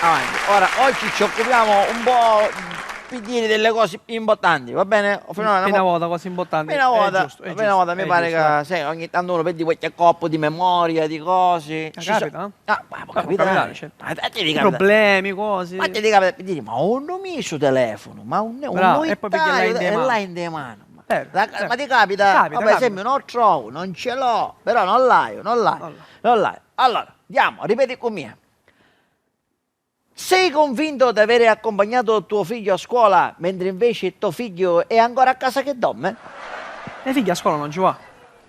avanti. Ora, oggi ci occupiamo un po' di dire delle cose più importanti, va bene? Una volta, cose importanti. Una volta, È giusto, una volta mi è pare giusto, che sai, ogni tanto uno vede qualche coppo di memoria, di cose. capita? Ma può Può capitare. capitare, certo. Ma te ti capita. Problemi, cose. Ma te ti capita di dire, ma un nome su telefono, ma un Bravo, e poi perché l'hai in e mano. l'hai in de mano. Certo. Ma ti capita? Capita, Per esempio, non trovo, non ce l'ho, però non l'hai. Allora, andiamo, ripeti con me. Sei convinto di aver accompagnato tuo figlio a scuola, mentre invece tuo figlio è ancora a casa che dorme? Mia figlia a scuola non ci va.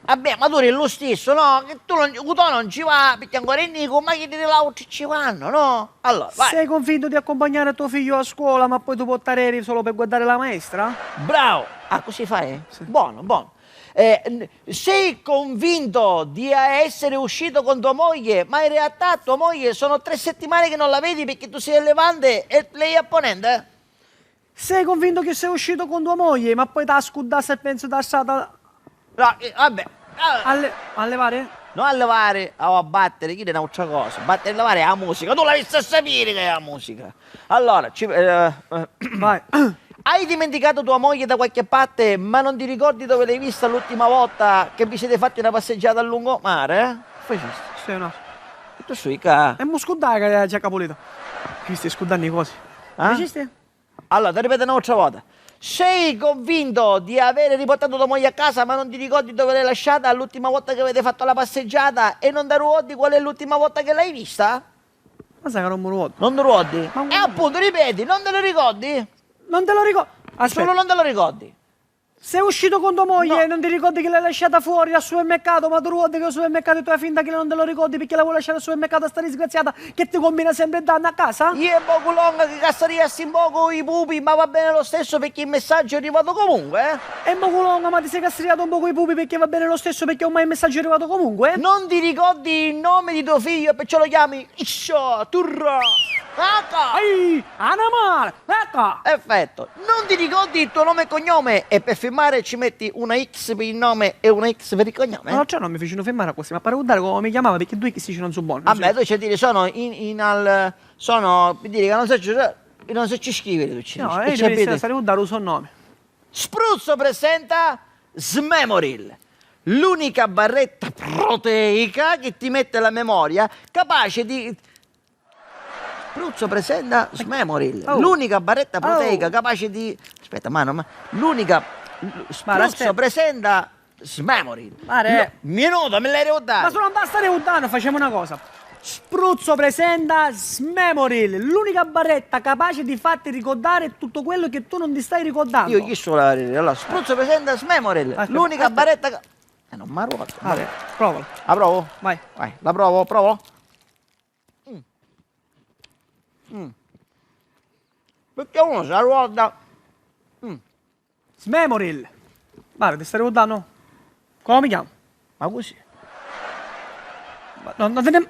Vabbè, ma tu eri lo stesso, no? Che tu non ci va, perché ancora è Nico, ma che delle altri ci vanno, no? Allora, vai. Sei convinto di accompagnare tuo figlio a scuola, ma poi tu portare solo per guardare la maestra? Bravo! Ah, così fai? Sì. Buono, buono. Sei convinto di essere uscito con tua moglie, ma in realtà tua moglie sono 3 settimane che non la vedi perché tu sei a Levante e lei è a Ponente? Sei convinto che sei uscito con tua moglie, ma poi t'ha scudato e penso t'ha stata No, vabbè. a levare? Non a levare o a battere, chi è un'altra cosa. Battere e levare è la musica. Tu la visto a sapere che è la musica. Allora, Vai. hai dimenticato tua moglie da qualche parte, ma non ti ricordi dove l'hai vista l'ultima volta che vi siete fatti una passeggiata a lungomare? Eh? Facesti. Sei una... Tu sui ca. È un scudare che c'è Capolito. Che stai scudando i cosi? Facesti? Allora, ti ripeto un'altra volta. Sei convinto di aver riportato tua moglie a casa, ma non ti ricordi dove l'hai lasciata l'ultima volta che avete fatto la passeggiata e non ti ricordi qual è l'ultima volta che l'hai vista? Ma sai che non me lo ricordo. Non ti ricordi? Ma- E appunto, ripeti, non te lo ricordi? Non te lo ricordo. Aspetta. Solo non te lo ricordi. Sei uscito con tua moglie e No. non ti ricordi che l'hai lasciata fuori al supermercato, ma tu ricordi che al supermercato tu hai finta che non te lo ricordi perché la vuoi lasciare al supermercato a sta disgraziata che ti combina sempre danno a casa? Io e poco longa che cassariassi un poco i pupi, ma va bene lo stesso perché il messaggio è arrivato comunque, eh? E mo culonga, ma ti sei castriato un po' coi pupi perché va bene lo stesso perché ormai il messaggio è arrivato comunque? Non ti ricordi il nome di tuo figlio e perciò lo chiami Iscia, Turra, Aka? Ehi, Anamar, ecco! Perfetto. Non ti ricordi il tuo nome e cognome e per firmare ci metti una X per il nome e una X per il cognome? No, cioè non mi fecero fermare a questi, ma per guardare come mi chiamava perché due che si non sono buoni. Vabbè, tu ci dire sono sono per dire che non so ci scrivere tu ci No, dici. E ci devi abiti. stare dare un suo nome. Spruzzo presenta Smemoril, l'unica barretta proteica che ti mette la memoria capace di... Spruzzo presenta Smemoril, Oh. l'unica barretta proteica Oh. capace di... Aspetta, l'unica... Spruzzo aspetta. presenta Smemoril. Mare. Minuto, me l'hai ricordato. Ma se non basta riudano, facciamo una cosa. Spruzzo presenta Smemoril, l'unica barretta capace di farti ricordare tutto quello che tu non ti stai ricordando. Io chi sono la verità? Allora, Spruzzo presenta Smemoril, Aspetta, l'unica aspetta. barretta... non mi ha ruoto. Vabbè, provalo. La provo? Vai. Vai, la provo, provo. Perché uno si ruota. Smemoril. Guarda, ti stai ricordando? Come mi chiamo? Ma così. Non te ne...